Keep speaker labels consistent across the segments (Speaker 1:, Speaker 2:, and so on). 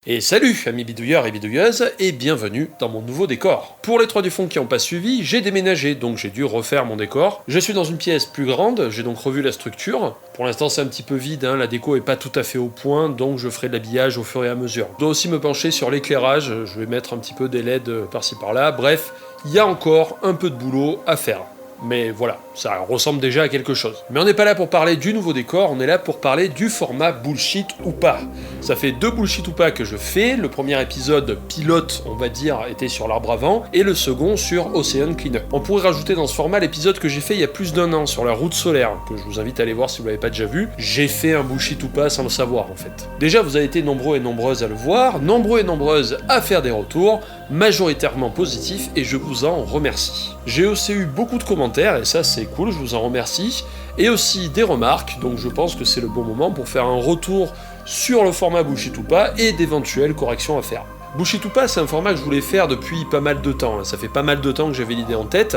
Speaker 1: Et salut amis bidouilleurs et bidouilleuses, et bienvenue dans mon nouveau décor. Pour les trois du fond qui n'ont pas suivi, j'ai déménagé, donc j'ai dû refaire mon décor. Je suis dans une pièce plus grande, j'ai donc revu la structure. Pour l'instant c'est un petit peu vide, la déco est pas tout à fait au point, donc je ferai de l'habillage au fur et à mesure. Je dois aussi me pencher sur l'éclairage, je vais mettre un petit peu des LED par-ci par-là, bref, il y a encore un peu de boulot à faire. Mais voilà, ça ressemble déjà à quelque chose. Mais on n'est pas là pour parler du nouveau décor, on est là pour parler du format bullshit ou pas. Ça fait 2 bullshit ou pas que je fais, le premier épisode pilote, on va dire, était sur l'arbre avant, et le second sur Ocean Cleanup. On pourrait rajouter dans ce format l'épisode que j'ai fait il y a plus d'1 an sur la route solaire, que je vous invite à aller voir si vous l'avez pas déjà vu. J'ai fait un bullshit ou pas sans le savoir en fait. Déjà vous avez été nombreux et nombreuses à le voir, nombreux et nombreuses à faire des retours, majoritairement positifs, et je vous en remercie. J'ai aussi eu beaucoup de commentaires, et ça c'est cool, je vous en remercie, et aussi des remarques, donc je pense que c'est le bon moment pour faire un retour sur le format bullshit ou pas, et d'éventuelles corrections à faire. Bullshit ou pas, c'est un format que je voulais faire depuis pas mal de temps, ça fait pas mal de temps que j'avais l'idée en tête,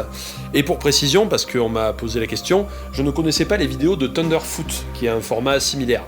Speaker 1: et pour précision, parce qu'on m'a posé la question, je ne connaissais pas les vidéos de Thunderfoot, qui est un format similaire.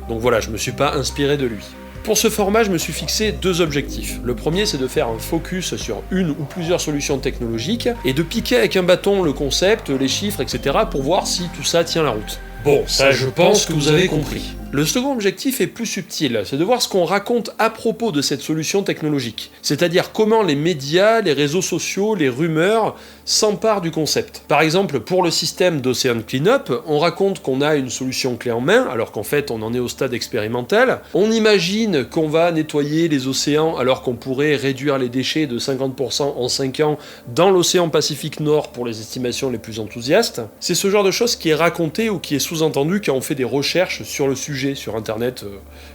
Speaker 1: Donc voilà, je me suis pas inspiré de lui. Pour ce format, je me suis fixé 2 objectifs. Le premier, c'est de faire un focus sur une ou plusieurs solutions technologiques et de piquer avec un bâton le concept, les chiffres, etc. pour voir si tout ça tient la route. Bon, ça je pense que vous avez compris. Le second objectif est plus subtil, c'est de voir ce qu'on raconte à propos de cette solution technologique. C'est-à-dire comment les médias, les réseaux sociaux, les rumeurs s'emparent du concept. Par exemple, pour le système d'Ocean Cleanup, on raconte qu'on a une solution clé en main, alors qu'en fait on en est au stade expérimental. On imagine qu'on va nettoyer les océans alors qu'on pourrait réduire les déchets de 50% en 5 ans dans l'océan Pacifique Nord pour les estimations les plus enthousiastes. C'est ce genre de choses qui est raconté ou qui est sous-entendu quand on fait des recherches sur le sujet sur internet,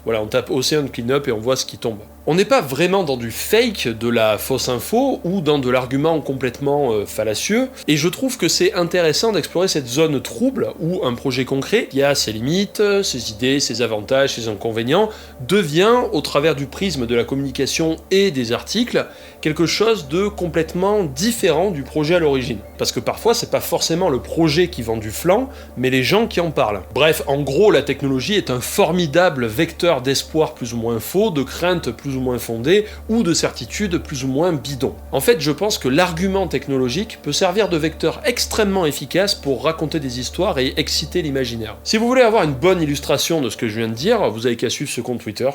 Speaker 1: voilà, on tape Ocean Cleanup et on voit ce qui tombe. On n'est pas vraiment dans du fake, de la fausse info, ou dans de l'argument complètement fallacieux, et je trouve que c'est intéressant d'explorer cette zone trouble où un projet concret, qui a ses limites, ses idées, ses avantages, ses inconvénients, devient, au travers du prisme de la communication et des articles, quelque chose de complètement différent du projet à l'origine. Parce que parfois, c'est pas forcément le projet qui vend du flan, mais les gens qui en parlent. Bref, en gros, la technologie est un formidable vecteur d'espoir plus ou moins faux, de crainte plus ou moins fondée, ou de certitude plus ou moins bidon. En fait, je pense que l'argument technologique peut servir de vecteur extrêmement efficace pour raconter des histoires et exciter l'imaginaire. Si vous voulez avoir une bonne illustration de ce que je viens de dire, vous avez qu'à suivre ce compte Twitter.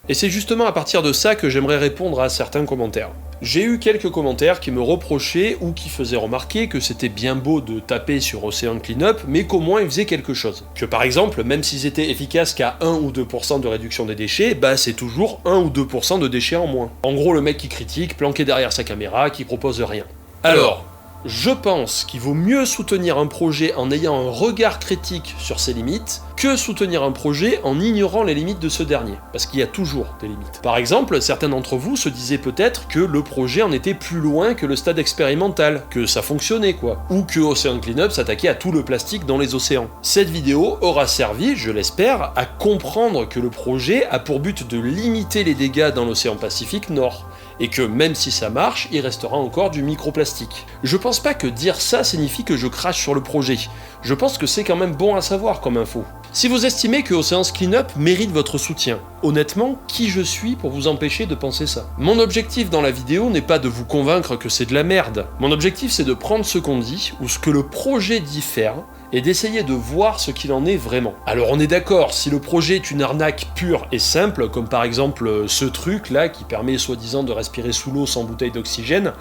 Speaker 1: Et c'est justement à partir de ça que j'aimerais répondre à certains commentaires. J'ai eu quelques commentaires qui me reprochaient ou qui faisaient remarquer que c'était bien beau de taper sur Ocean Cleanup, mais qu'au moins ils faisaient quelque chose. Que par exemple, même s'ils étaient efficaces qu'à 1 ou 2% de réduction des déchets, c'est toujours 1 ou 2% de déchets en moins. En gros, le mec qui critique, planqué derrière sa caméra, qui propose rien. Alors, je pense qu'il vaut mieux soutenir un projet en ayant un regard critique sur ses limites que soutenir un projet en ignorant les limites de ce dernier, parce qu'il y a toujours des limites. Par exemple, certains d'entre vous se disaient peut-être que le projet en était plus loin que le stade expérimental, que ça fonctionnait quoi, ou que Ocean Cleanup s'attaquait à tout le plastique dans les océans. Cette vidéo aura servi, je l'espère, à comprendre que le projet a pour but de limiter les dégâts dans l'océan Pacifique Nord, et que même si ça marche, il restera encore du microplastique. Je pense pas que dire ça signifie que je crache sur le projet. Je pense que c'est quand même bon à savoir comme info. Si vous estimez que Ocean Cleanup mérite votre soutien, honnêtement, qui je suis pour vous empêcher de penser ça? Mon objectif dans la vidéo n'est pas de vous convaincre que c'est de la merde. Mon objectif c'est de prendre ce qu'on dit, ou ce que le projet dit faire, et d'essayer de voir ce qu'il en est vraiment. Alors on est d'accord, si le projet est une arnaque pure et simple, comme par exemple ce truc là qui permet soi-disant de respirer sous l'eau sans bouteille d'oxygène,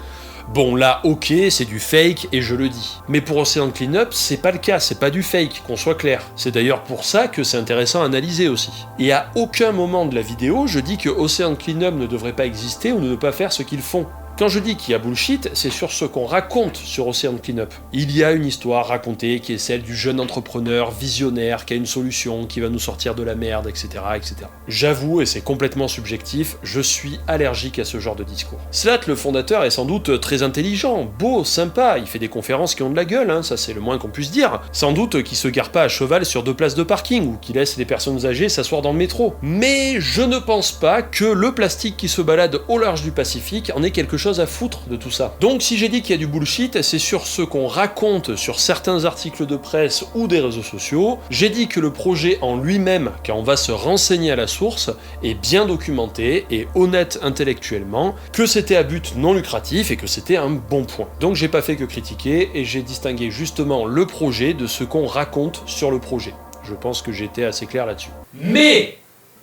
Speaker 1: bon là ok, c'est du fake et je le dis. Mais pour Ocean Cleanup, c'est pas le cas, c'est pas du fake, qu'on soit clair. C'est d'ailleurs pour ça que c'est intéressant à analyser aussi. Et à aucun moment de la vidéo, je dis que Ocean Cleanup ne devrait pas exister ou ne pas faire ce qu'ils font. Quand je dis qu'il y a bullshit, c'est sur ce qu'on raconte sur Ocean Cleanup. Il y a une histoire racontée qui est celle du jeune entrepreneur visionnaire qui a une solution, qui va nous sortir de la merde, etc. etc. J'avoue, et c'est complètement subjectif, je suis allergique à ce genre de discours. Slat, le fondateur, est sans doute très intelligent, beau, sympa, il fait des conférences qui ont de la gueule, ça c'est le moins qu'on puisse dire. Sans doute qu'il se gare pas à cheval sur 2 places de parking, ou qu'il laisse les personnes âgées s'asseoir dans le métro. Mais je ne pense pas que le plastique qui se balade au large du Pacifique en est quelque chose chose à foutre de tout ça. Donc si j'ai dit qu'il y a du bullshit, c'est sur ce qu'on raconte sur certains articles de presse ou des réseaux sociaux. J'ai dit que le projet en lui-même, quand on va se renseigner à la source, est bien documenté et honnête intellectuellement, que c'était à but non lucratif et que c'était un bon point. Donc j'ai pas fait que critiquer et j'ai distingué justement le projet de ce qu'on raconte sur le projet. Je pense que j'ai été assez clair là-dessus. Mais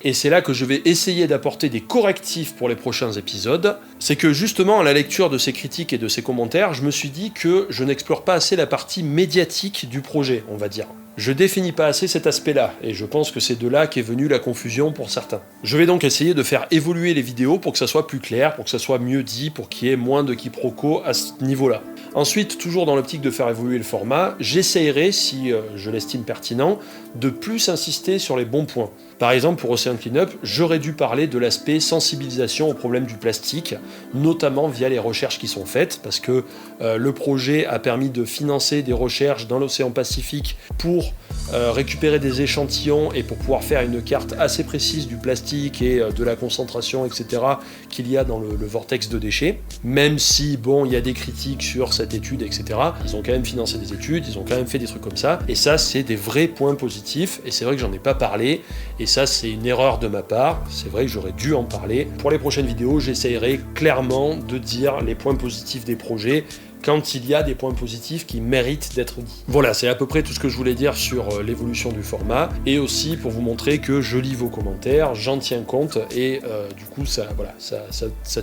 Speaker 1: et c'est là que je vais essayer d'apporter des correctifs pour les prochains épisodes, c'est que justement à la lecture de ces critiques et de ces commentaires, je me suis dit que je n'explore pas assez la partie médiatique du projet, on va dire. Je définis pas assez cet aspect-là, et je pense que c'est de là qu'est venue la confusion pour certains. Je vais donc essayer de faire évoluer les vidéos pour que ça soit plus clair, pour que ça soit mieux dit, pour qu'il y ait moins de quiproquos à ce niveau-là. Ensuite, toujours dans l'optique de faire évoluer le format, j'essayerai, si je l'estime pertinent, de plus insister sur les bons points. Par exemple, pour Ocean Cleanup, j'aurais dû parler de l'aspect sensibilisation au problème du plastique, notamment via les recherches qui sont faites, parce que le projet a permis de financer des recherches dans l'océan Pacifique pour récupérer des échantillons et pour pouvoir faire une carte assez précise du plastique et de la concentration, etc., qu'il y a dans le vortex de déchets. Même si, bon, il y a des critiques sur cette étude, etc., ils ont quand même financé des études, ils ont quand même fait des trucs comme ça, et ça, c'est des vrais points positifs, et c'est vrai que j'en ai pas parlé, et ça, c'est une erreur de ma part, c'est vrai que j'aurais dû en parler. Pour les prochaines vidéos, j'essayerai clairement de dire les points positifs des projets, quand il y a des points positifs qui méritent d'être dits. Voilà, c'est à peu près tout ce que je voulais dire sur l'évolution du format, et aussi pour vous montrer que je lis vos commentaires, j'en tiens compte, et du coup, ça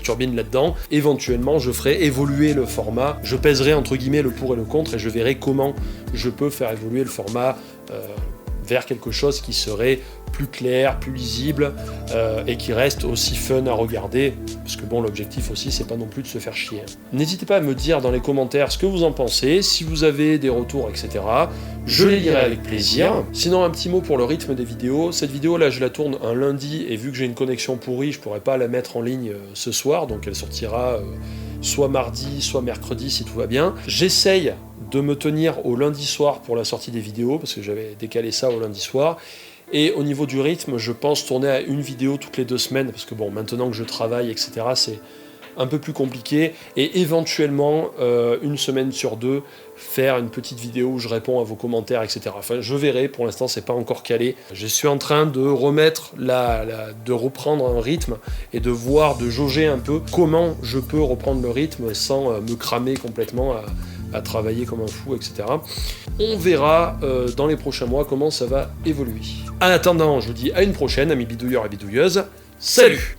Speaker 1: turbine là-dedans. Éventuellement, je ferai évoluer le format, je pèserai entre guillemets le pour et le contre, et je verrai comment je peux faire évoluer le format vers quelque chose qui serait plus clair, plus lisible, et qui reste aussi fun à regarder, parce que bon, l'objectif aussi, c'est pas non plus de se faire chier. N'hésitez pas à me dire dans les commentaires ce que vous en pensez, si vous avez des retours, etc. Je les lirai avec plaisir. Sinon, un petit mot pour le rythme des vidéos. Cette vidéo là, je la tourne un lundi, et vu que j'ai une connexion pourrie, je pourrais pas la mettre en ligne ce soir, donc elle sortira soit mardi, soit mercredi, si tout va bien. J'essaye de me tenir au lundi soir pour la sortie des vidéos, parce que j'avais décalé ça au lundi soir. Et au niveau du rythme, je pense tourner à une vidéo toutes les 2 semaines, parce que bon, maintenant que je travaille, etc., c'est un peu plus compliqué, et éventuellement, une semaine sur 2, faire une petite vidéo où je réponds à vos commentaires, etc. Enfin, je verrai, pour l'instant, c'est pas encore calé. Je suis en train de remettre de reprendre un rythme, et de voir, de jauger un peu comment je peux reprendre le rythme sans me cramer complètement à travailler comme un fou, etc. On verra dans les prochains mois comment ça va évoluer. En attendant, je vous dis à une prochaine, amis bidouilleurs et bidouilleuses. Salut!